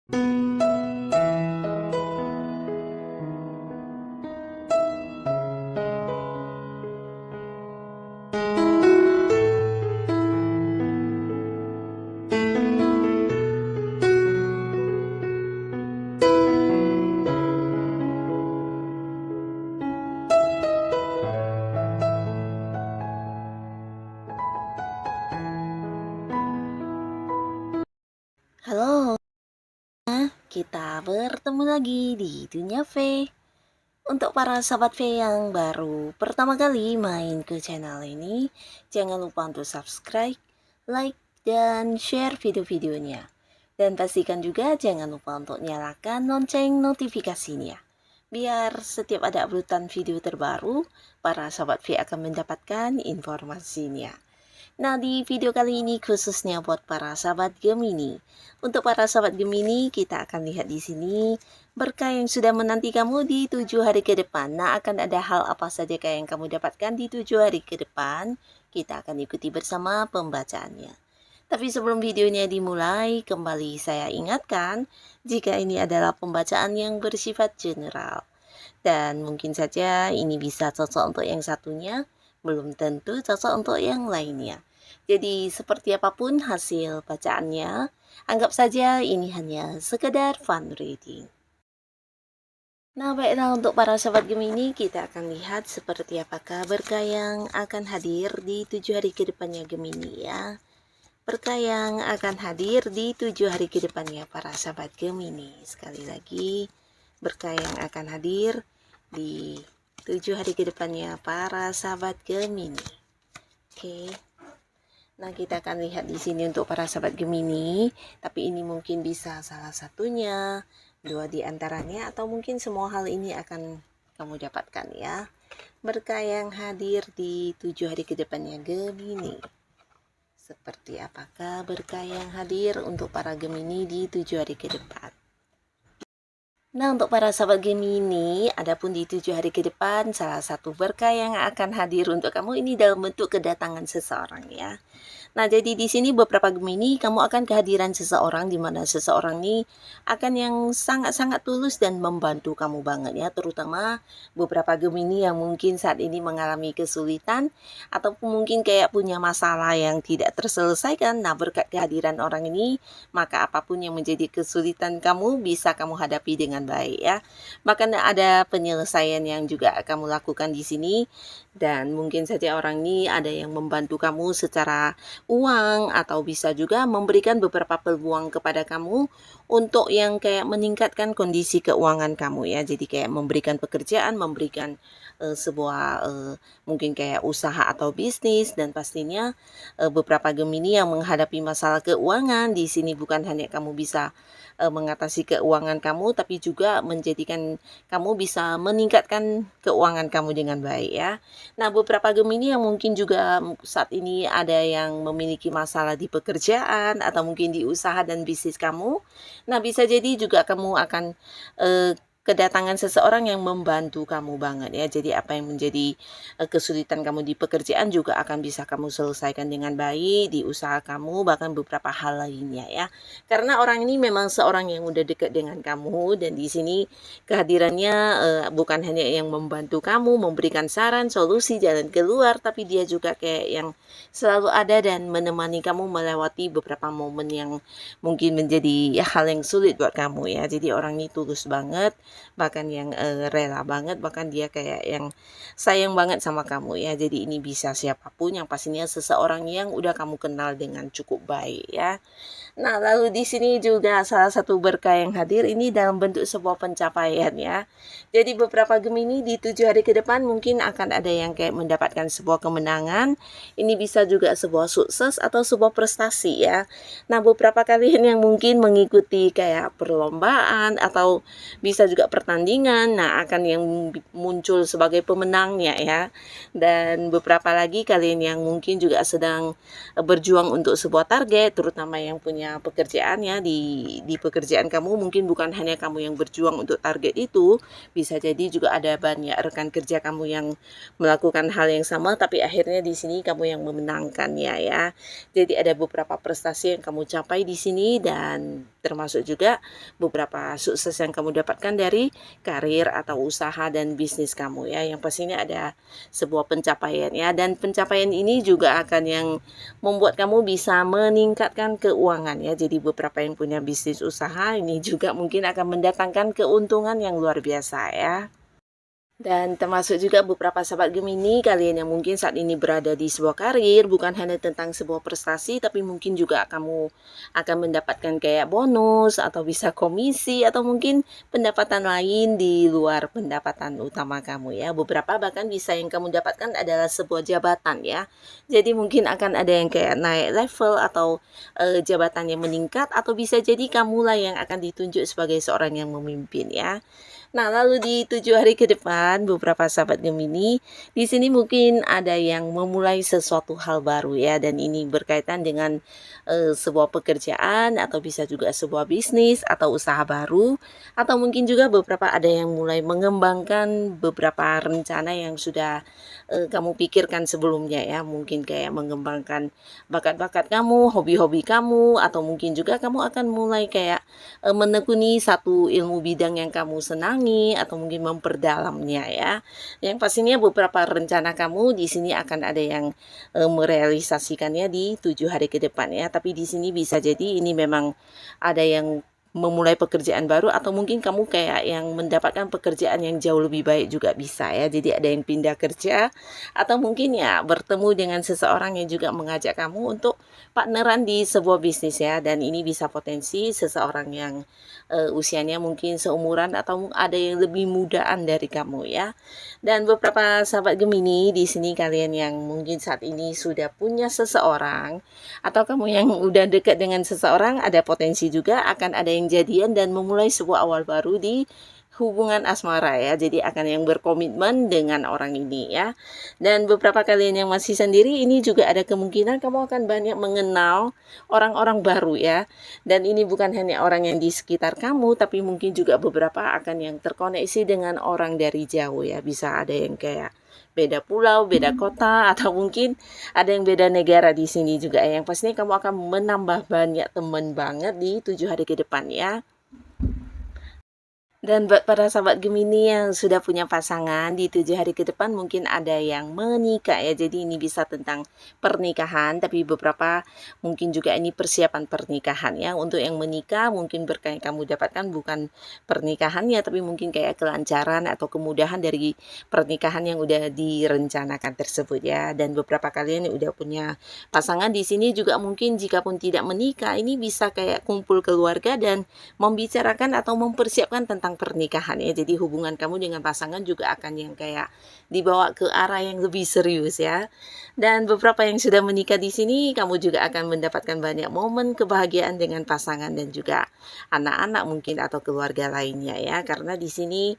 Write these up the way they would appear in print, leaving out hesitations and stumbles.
Halo, kita bertemu lagi di Dunia V. Untuk para sahabat V yang baru pertama kali main ke channel ini, jangan lupa untuk subscribe, like, dan share video-videonya. Dan pastikan juga jangan lupa untuk nyalakan lonceng notifikasinya. Biar setiap ada uploadan video terbaru, para sahabat V akan mendapatkan informasinya. Nah, di video kali ini khususnya buat para sahabat Gemini. Untuk para sahabat Gemini, kita akan lihat di sini berkah yang sudah menanti kamu di 7 hari ke depan. Nah, akan ada hal apa saja yang kamu dapatkan di 7 hari ke depan? Kita akan ikuti bersama pembacaannya. Tapi sebelum videonya dimulai, kembali saya ingatkan, jika ini adalah pembacaan yang bersifat general. Dan mungkin saja ini bisa cocok untuk yang satunya, belum tentu cocok untuk yang lainnya. Jadi seperti apapun hasil bacaannya, anggap saja ini hanya sekedar fun reading. Nah, baiklah untuk para sahabat Gemini, kita akan lihat seperti apakah berkah yang akan hadir di 7 hari ke depannya Gemini ya. Berkah yang akan hadir di 7 hari ke depannya para sahabat Gemini. Sekali lagi, berkah yang akan hadir di 7 hari ke depannya para sahabat Gemini. Oke. Nah, kita akan lihat di sini untuk para sahabat Gemini, tapi ini mungkin bisa salah satunya, dua di antaranya, atau mungkin semua hal ini akan kamu dapatkan ya. Berkah yang hadir di 7 hari ke depannya Gemini. Seperti apakah berkah yang hadir untuk para Gemini di 7 hari ke depan? Nah, untuk para sahabat Gemini, adapun di 7 hari ke depan, salah satu berkah yang akan hadir untuk kamu ini dalam bentuk kedatangan seseorang ya. Nah, jadi di sini beberapa Gemini, kamu akan kehadiran seseorang di mana seseorang ini akan yang sangat-sangat tulus dan membantu kamu banget ya, terutama beberapa Gemini yang mungkin saat ini mengalami kesulitan ataupun mungkin kayak punya masalah yang tidak terselesaikan. Nah, berkat kehadiran orang ini, maka apapun yang menjadi kesulitan kamu bisa kamu hadapi dengan baik ya. Bahkan ada penyelesaian yang juga kamu lakukan di sini, dan mungkin saja orang ini ada yang membantu kamu secara uang atau bisa juga memberikan beberapa peluang kepada kamu untuk yang kayak meningkatkan kondisi keuangan kamu ya. Jadi kayak memberikan pekerjaan, memberikan sebuah mungkin kayak usaha atau bisnis, dan pastinya beberapa Gemini yang menghadapi masalah keuangan di sini bukan hanya kamu bisa mengatasi keuangan kamu, tapi juga menjadikan kamu bisa meningkatkan keuangan kamu dengan baik ya. Nah, beberapa Gemini yang mungkin juga saat ini ada yang memiliki masalah di pekerjaan atau mungkin di usaha dan bisnis kamu. Nah, bisa jadi juga kamu akan kedatangan seseorang yang membantu kamu banget ya. Jadi apa yang menjadi kesulitan kamu di pekerjaan juga akan bisa kamu selesaikan dengan baik di usaha kamu, bahkan beberapa hal lainnya ya. Karena orang ini memang seorang yang udah dekat dengan kamu, dan di sini kehadirannya bukan hanya yang membantu kamu, memberikan saran, solusi, jalan keluar, tapi dia juga kayak yang selalu ada dan menemani kamu melewati beberapa momen yang mungkin menjadi hal yang sulit buat kamu ya. Jadi orang ini tulus banget, bahkan yang rela banget, bahkan dia kayak yang sayang banget sama kamu ya. Jadi ini bisa siapapun, yang pastinya seseorang yang udah kamu kenal dengan cukup baik ya. Nah, lalu di sini juga salah satu berkah yang hadir ini dalam bentuk sebuah pencapaian ya. Jadi beberapa Gemini di 7 hari ke depan mungkin akan ada yang kayak mendapatkan sebuah kemenangan. Ini bisa juga sebuah sukses atau sebuah prestasi ya. Nah, beberapa kalian yang mungkin mengikuti kayak perlombaan atau bisa juga juga pertandingan, nah akan yang muncul sebagai pemenangnya ya. Dan beberapa lagi kalian yang mungkin juga sedang berjuang untuk sebuah target, terutama yang punya pekerjaan ya, di pekerjaan kamu mungkin bukan hanya kamu yang berjuang untuk target itu, bisa jadi juga ada banyak rekan kerja kamu yang melakukan hal yang sama, tapi akhirnya di sini kamu yang memenangkannya ya. Jadi ada beberapa prestasi yang kamu capai di sini dan termasuk juga beberapa sukses yang kamu dapatkan dari karir atau usaha dan bisnis kamu ya. Yang pastinya ada sebuah pencapaian ya, dan pencapaian ini juga akan yang membuat kamu bisa meningkatkan keuangan ya. Jadi beberapa yang punya bisnis usaha ini juga mungkin akan mendatangkan keuntungan yang luar biasa ya. Dan termasuk juga beberapa sahabat Gemini, kalian yang mungkin saat ini berada di sebuah karir, bukan hanya tentang sebuah prestasi, tapi mungkin juga kamu akan mendapatkan kayak bonus, atau bisa komisi, atau mungkin pendapatan lain di luar pendapatan utama kamu ya. Beberapa bahkan bisa yang kamu dapatkan adalah sebuah jabatan ya. Jadi mungkin akan ada yang kayak naik level, atau jabatannya meningkat, atau bisa jadi kamulah yang akan ditunjuk sebagai seorang yang memimpin ya. Nah, lalu di 7 hari ke depan, beberapa sahabat Gemini, di sini mungkin ada yang memulai sesuatu hal baru ya, dan ini berkaitan dengan sebuah pekerjaan, atau bisa juga sebuah bisnis atau usaha baru, atau mungkin juga beberapa ada yang mulai mengembangkan beberapa rencana yang sudah kamu pikirkan sebelumnya ya, mungkin kayak mengembangkan bakat-bakat kamu, hobi-hobi kamu, atau mungkin juga kamu akan mulai kayak menekuni satu ilmu bidang yang kamu senangi, atau mungkin memperdalamnya ya. Yang pastinya beberapa rencana kamu di sini akan ada yang merealisasikannya di 7 hari ke depan ya. Tapi di sini bisa jadi ini memang ada yang memulai pekerjaan baru, atau mungkin kamu kayak yang mendapatkan pekerjaan yang jauh lebih baik juga bisa ya. Jadi ada yang pindah kerja, atau mungkin ya bertemu dengan seseorang yang juga mengajak kamu untuk partneran di sebuah bisnis ya. Dan ini bisa potensi seseorang yang usianya mungkin seumuran, atau ada yang lebih mudaan dari kamu ya. Dan beberapa sahabat Gemini, di sini kalian yang mungkin saat ini sudah punya seseorang, atau kamu yang udah dekat dengan seseorang, ada potensi juga akan ada yang jadian dan memulai sebuah awal baru di hubungan asmara ya. Jadi akan yang berkomitmen dengan orang ini ya. Dan beberapa kalian yang masih sendiri, ini juga ada kemungkinan kamu akan banyak mengenal orang-orang baru ya. Dan ini bukan hanya orang yang di sekitar kamu, tapi mungkin juga beberapa akan yang terkoneksi dengan orang dari jauh ya. Bisa ada yang kayak beda pulau, beda kota, atau mungkin ada yang beda negara di sini juga. Yang pastinya kamu akan menambah banyak teman banget di 7 hari ke depan ya. Dan buat para sahabat Gemini yang sudah punya pasangan, di 7 hari ke depan mungkin ada yang menikah ya. Jadi ini bisa tentang pernikahan, tapi beberapa mungkin juga ini persiapan pernikahan ya. Untuk yang menikah mungkin berkah yang kamu dapatkan bukan pernikahannya, tapi mungkin kayak kelancaran atau kemudahan dari pernikahan yang udah direncanakan tersebut ya. Dan beberapa kalian yang udah punya pasangan di sini juga mungkin jika pun tidak menikah, ini bisa kayak kumpul keluarga dan membicarakan atau mempersiapkan tentang pernikahan ya. Jadi hubungan kamu dengan pasangan juga akan yang kayak dibawa ke arah yang lebih serius ya. Dan beberapa yang sudah menikah di sini, kamu juga akan mendapatkan banyak momen kebahagiaan dengan pasangan dan juga anak-anak mungkin atau keluarga lainnya ya. Karena di sini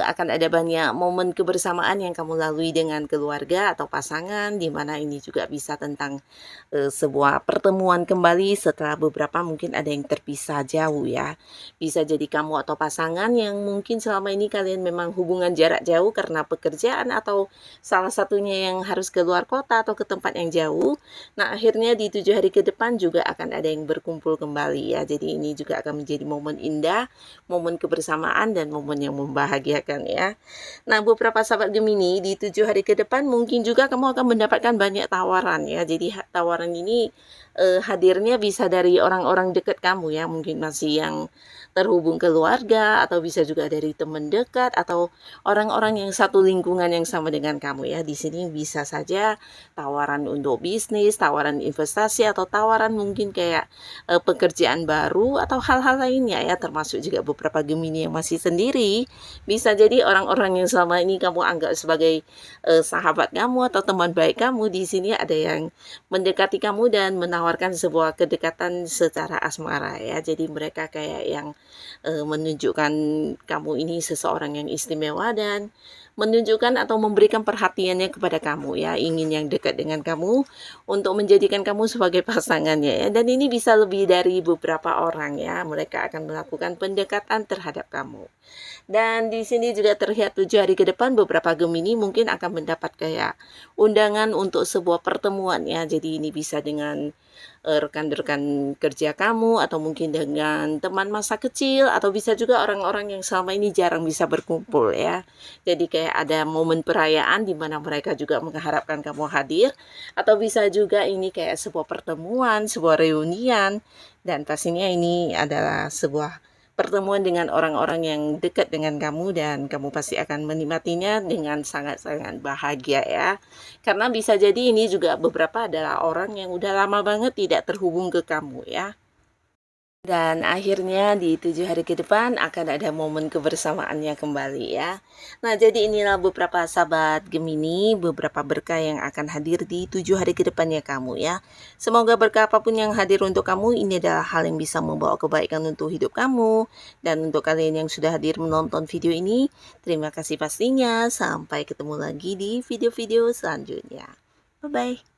akan ada banyak momen kebersamaan yang kamu lalui dengan keluarga atau pasangan, di mana ini juga bisa tentang sebuah pertemuan kembali setelah beberapa mungkin ada yang terpisah jauh ya. Bisa jadi kamu atau pasangan yang mungkin selama ini kalian memang hubungan jarak jauh karena pekerjaan, atau salah satunya yang harus keluar kota atau ke tempat yang jauh. Nah, akhirnya di 7 hari ke depan juga akan ada yang berkumpul kembali ya. Jadi ini juga akan menjadi momen indah, momen kebersamaan, dan momen yang membahagiakan ya. Nah, beberapa sahabat Gemini, di 7 hari ke depan mungkin juga kamu akan mendapatkan banyak tawaran ya. Jadi tawaran ini hadirnya bisa dari orang-orang dekat kamu ya, mungkin masih yang terhubung keluarga, atau bisa juga dari teman dekat, atau orang-orang yang satu lingkungan yang sama dengan kamu ya. Di sini bisa saja tawaran untuk bisnis, tawaran investasi, atau tawaran mungkin kayak pekerjaan baru atau hal-hal lainnya ya. Termasuk juga beberapa Gemini yang masih sendiri, bisa jadi orang-orang yang selama ini kamu anggap sebagai sahabat kamu atau teman baik kamu, di sini ada yang mendekati kamu dan menawarkan sebuah kedekatan secara asmara ya. Jadi mereka kayak yang menunjukkan kamu ini seseorang yang istimewa dan menunjukkan atau memberikan perhatiannya kepada kamu ya, ingin yang dekat dengan kamu untuk menjadikan kamu sebagai pasangannya ya. Dan ini bisa lebih dari beberapa orang ya, mereka akan melakukan pendekatan terhadap kamu. Dan di sini juga terlihat 7 hari ke depan beberapa Gemini mungkin akan mendapat kayak undangan untuk sebuah pertemuan ya. Jadi ini bisa dengan rekan-rekan kerja kamu atau mungkin dengan teman masa kecil atau bisa juga orang-orang yang selama ini jarang bisa berkumpul ya. Jadi kayak ada momen perayaan di mana mereka juga mengharapkan kamu hadir atau bisa juga ini kayak sebuah pertemuan, sebuah reunian dan pastinya ini adalah sebuah pertemuan dengan orang-orang yang dekat dengan kamu dan kamu pasti akan menikmatinya dengan sangat-sangat bahagia ya. Karena bisa jadi ini juga beberapa adalah orang yang udah lama banget tidak terhubung ke kamu ya. Dan akhirnya di 7 hari ke depan akan ada momen kebersamaannya kembali ya. Nah jadi inilah beberapa sahabat Gemini, beberapa berkah yang akan hadir di 7 hari ke depannya kamu ya. Semoga berkah apapun yang hadir untuk kamu ini adalah hal yang bisa membawa kebaikan untuk hidup kamu. Dan untuk kalian yang sudah hadir menonton video ini, terima kasih pastinya. Sampai ketemu lagi di video-video selanjutnya. Bye-bye.